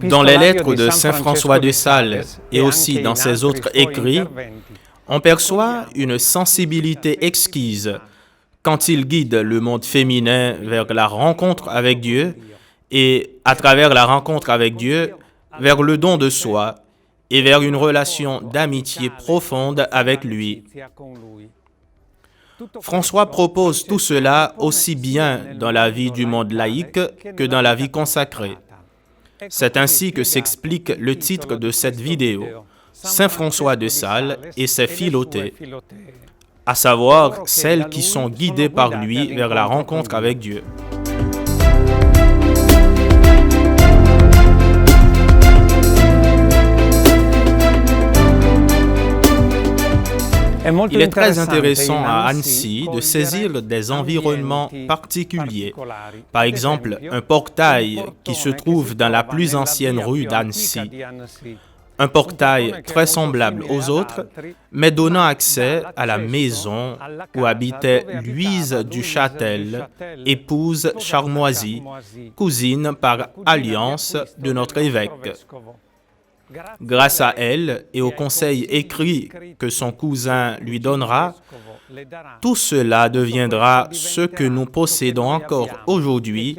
Dans les lettres de saint François de Sales et aussi dans ses autres écrits, on perçoit une sensibilité exquise quand il guide le monde féminin vers la rencontre avec Dieu et, à travers la rencontre avec Dieu, vers le don de soi et vers une relation d'amitié profonde avec lui. François propose tout cela aussi bien dans la vie du monde laïque que dans la vie consacrée. C'est ainsi que s'explique le titre de cette vidéo, Saint François de Sales et ses Philotées, à savoir celles qui sont guidées par lui vers la rencontre avec Dieu. Il est très intéressant à Annecy de saisir des environnements particuliers. Par exemple, un portail qui se trouve dans la plus ancienne rue d'Annecy. Un portail très semblable aux autres, mais donnant accès à la maison où habitait Louise du Châtel, épouse charmoisie, cousine par alliance de notre évêque. Grâce à elle et au conseil écrit que son cousin lui donnera, tout cela deviendra ce que nous possédons encore aujourd'hui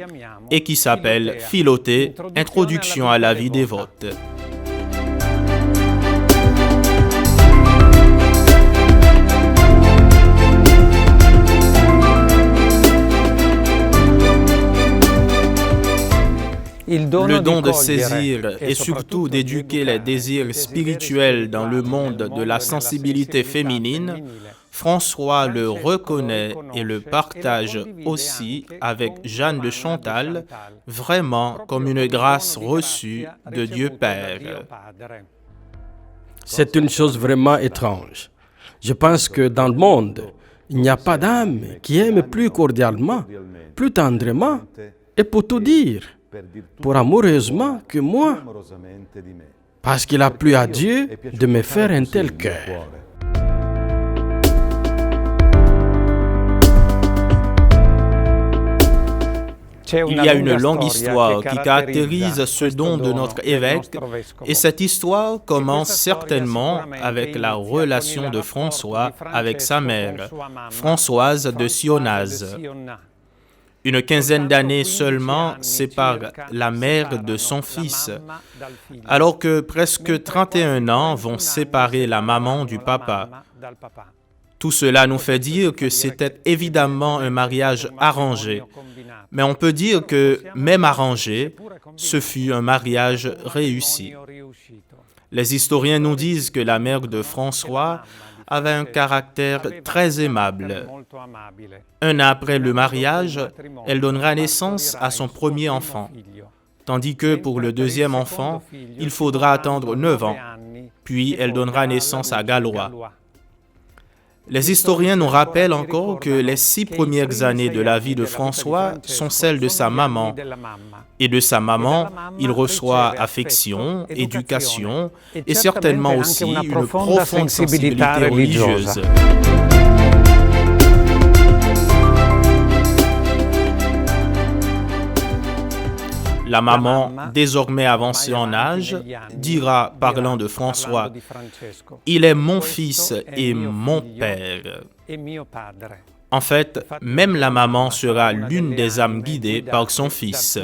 et qui s'appelle Philotées, Introduction à la vie dévote. Le don de saisir et surtout d'éduquer les désirs spirituels dans le monde de la sensibilité féminine, François le reconnaît et le partage aussi avec Jeanne de Chantal, vraiment comme une grâce reçue de Dieu Père. C'est une chose vraiment étrange. Je pense que dans le monde, il n'y a pas d'âme qui aime plus cordialement, plus tendrement et pour tout dire, pour amoureusement que moi, parce qu'il a plu à Dieu de me faire un tel cœur. Il y a une longue histoire qui caractérise ce don de notre évêque et cette histoire commence certainement avec la relation de François avec sa mère, Françoise de Sionaz. Une quinzaine d'années seulement séparent la mère de son fils, alors que presque 31 ans vont séparer la maman du papa. Tout cela nous fait dire que c'était évidemment un mariage arrangé, mais on peut dire que, même arrangé, ce fut un mariage réussi. Les historiens nous disent que la mère de François avait un caractère très aimable. Un an après le mariage, elle donnera naissance à son premier enfant, tandis que pour le deuxième enfant, il faudra attendre 9 ans, puis elle donnera naissance à Gallois. Les historiens nous rappellent encore que les 6 premières années de la vie de François sont celles de sa maman. Et de sa maman, il reçoit affection, éducation et certainement aussi une profonde sensibilité religieuse. La maman, désormais avancée en âge, dira, parlant de François, « Il est mon fils et mon père ». En fait, même la maman sera l'une des âmes guidées par son fils.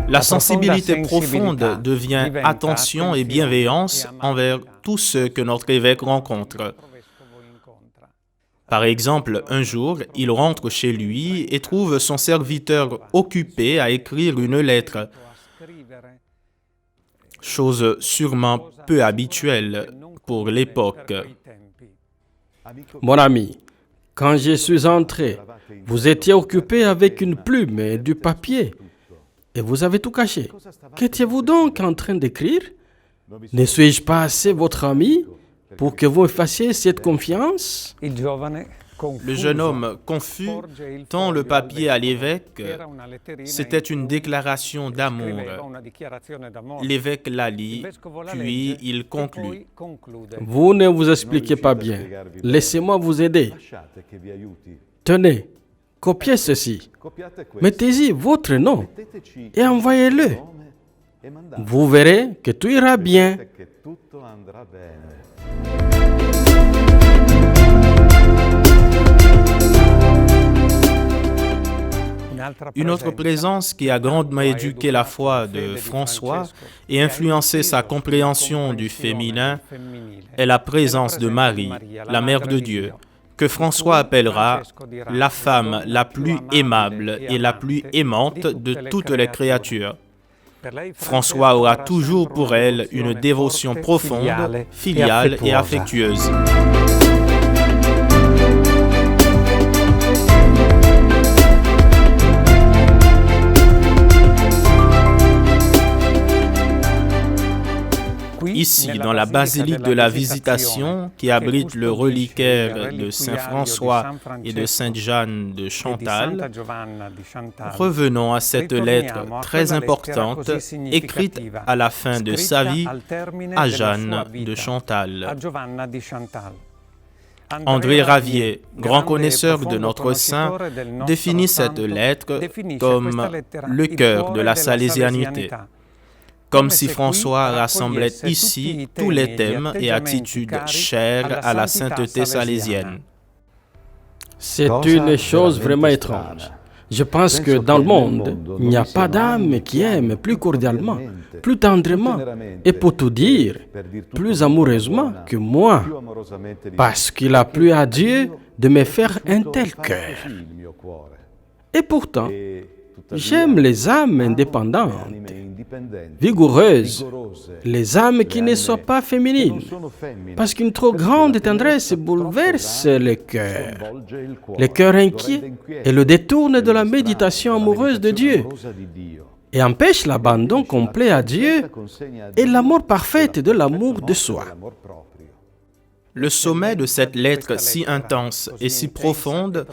La sensibilité profonde devient attention et bienveillance envers tous ceux que notre évêque rencontre. Par exemple, un jour, il rentre chez lui et trouve son serviteur occupé à écrire une lettre, chose sûrement peu habituelle pour l'époque. Mon ami, quand je suis entré, vous étiez occupé avec une plume et du papier et vous avez tout caché. Qu'étiez-vous donc en train d'écrire? Ne suis-je pas assez votre ami pour que vous me fassiez cette confiance? Le jeune homme, confus, tend le papier à l'évêque. C'était une déclaration d'amour. L'évêque la lit, puis il conclut. Vous ne vous expliquez pas bien. Laissez-moi vous aider. Tenez, copiez ceci. Mettez-y votre nom et envoyez-le. Vous verrez que tout ira bien. Une autre présence qui a grandement éduqué la foi de François et influencé sa compréhension du féminin est la présence de Marie, la Mère de Dieu, que François appellera la femme la plus aimable et la plus aimante de toutes les créatures. François aura toujours pour elle une dévotion profonde, filiale et affectueuse. Ici, dans la basilique de la Visitation, qui abrite le reliquaire de Saint François et de Sainte Jeanne de Chantal, revenons à cette lettre très importante, écrite à la fin de sa vie à Jeanne de Chantal. André Ravier, grand connaisseur de notre saint, définit cette lettre comme le cœur de la salésianité. Comme si François rassemblait ici tous les thèmes et attitudes chères à la sainteté salésienne. C'est une chose vraiment étrange. Je pense que dans le monde, il n'y a pas d'âme qui aime plus cordialement, plus tendrement et pour tout dire, plus amoureusement que moi, parce qu'il a plu à Dieu de me faire un tel cœur. Et pourtant, j'aime les âmes indépendantes, vigoureuses, les âmes qui ne sont pas féminines, parce qu'une trop grande tendresse bouleverse le cœur inquiet, et le détourne de la méditation amoureuse de Dieu, et empêche l'abandon complet à Dieu et l'amour parfait de l'amour de soi. Le sommet de cette lettre si intense et si profonde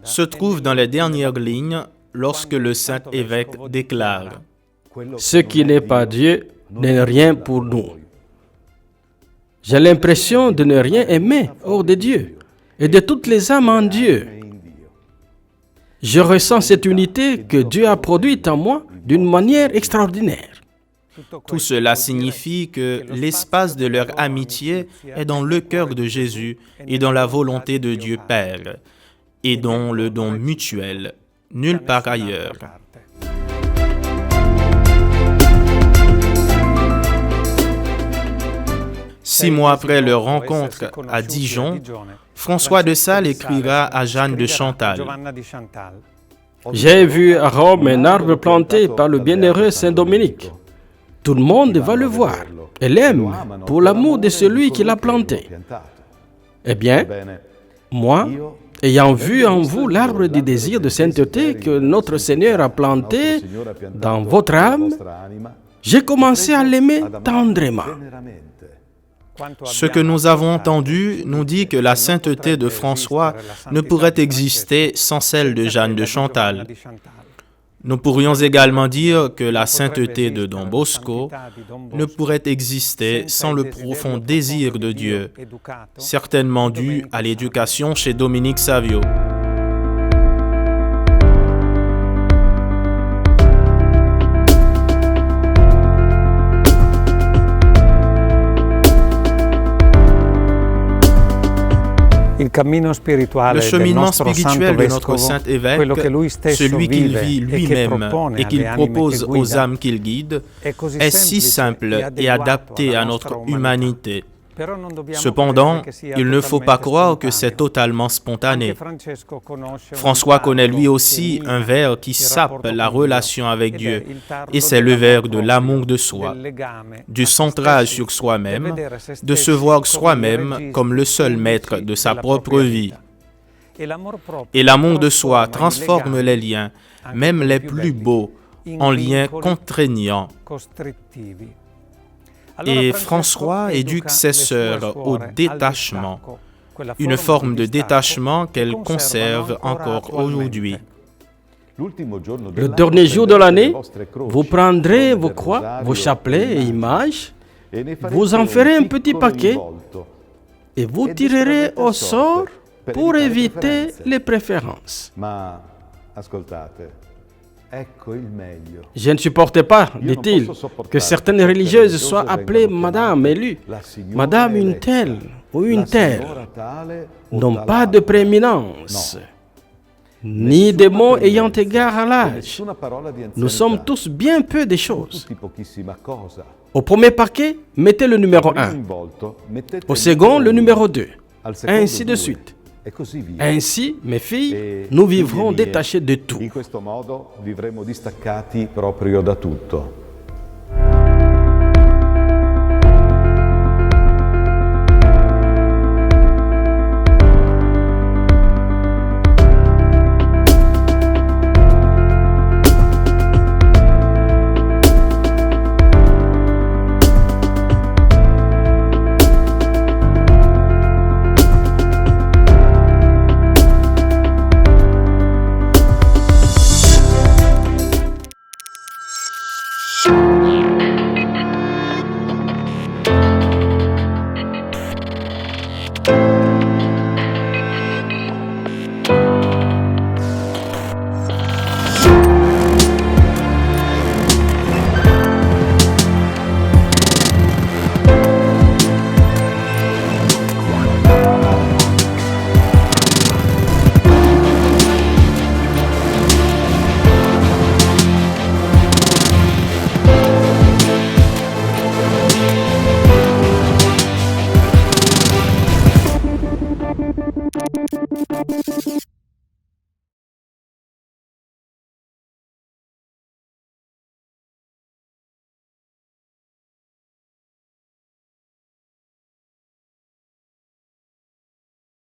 se trouve dans les dernières lignes lorsque le saint évêque déclare « Ce qui n'est pas Dieu n'est rien pour nous. J'ai l'impression de ne rien aimer hors de Dieu et de toutes les âmes en Dieu. Je ressens cette unité que Dieu a produite en moi d'une manière extraordinaire. » Tout cela signifie que l'espace de leur amitié est dans le cœur de Jésus et dans la volonté de Dieu Père, et dans le don mutuel, nulle part ailleurs. Six mois après leur rencontre à Dijon, François de Sales écrira à Jeanne de Chantal. J'ai vu à Rome un arbre planté par le bienheureux Saint Dominique. Tout le monde va le voir et l'aime pour l'amour de celui qui l'a planté. Eh bien, moi, ayant vu en vous l'arbre du désir de sainteté que notre Seigneur a planté dans votre âme, j'ai commencé à l'aimer tendrement. Ce que nous avons entendu nous dit que la sainteté de François ne pourrait exister sans celle de Jeanne de Chantal. Nous pourrions également dire que la sainteté de Don Bosco ne pourrait exister sans le profond désir de Dieu, certainement dû à l'éducation chez Dominique Savio. Le cheminement spirituel de notre saint évêque, celui qu'il vit lui-même et qu'il propose aux âmes qu'il guide, est si simple et adapté à notre humanité. Cependant, il ne faut pas croire que c'est totalement spontané. François connaît lui aussi un vers qui sape la relation avec Dieu, et c'est le vers de l'amour de soi, du centrage sur soi-même, de se voir soi-même comme le seul maître de sa propre vie. Et l'amour de soi transforme les liens, même les plus beaux, en liens contraignants. Et François éduque ses sœurs au détachement, une forme de détachement qu'elles conservent encore aujourd'hui. Le dernier jour de l'année, vous prendrez vos croix, vos chapelets et images, vous en ferez un petit paquet et vous tirerez au sort pour éviter les préférences. Je ne supporte pas, dit-il, que certaines religieuses soient appelées Madame élue, Madame une telle ou une telle, n'ont pas de prééminence, ni des mots ayant égard à l'âge. Nous sommes tous bien peu de choses. Au premier paquet, mettez le numéro 1. Au second, le numéro 2. Ainsi de suite. Ainsi, mes filles, nous vivrons détachés de tout. In questo modo vivremo distaccati proprio da tutto.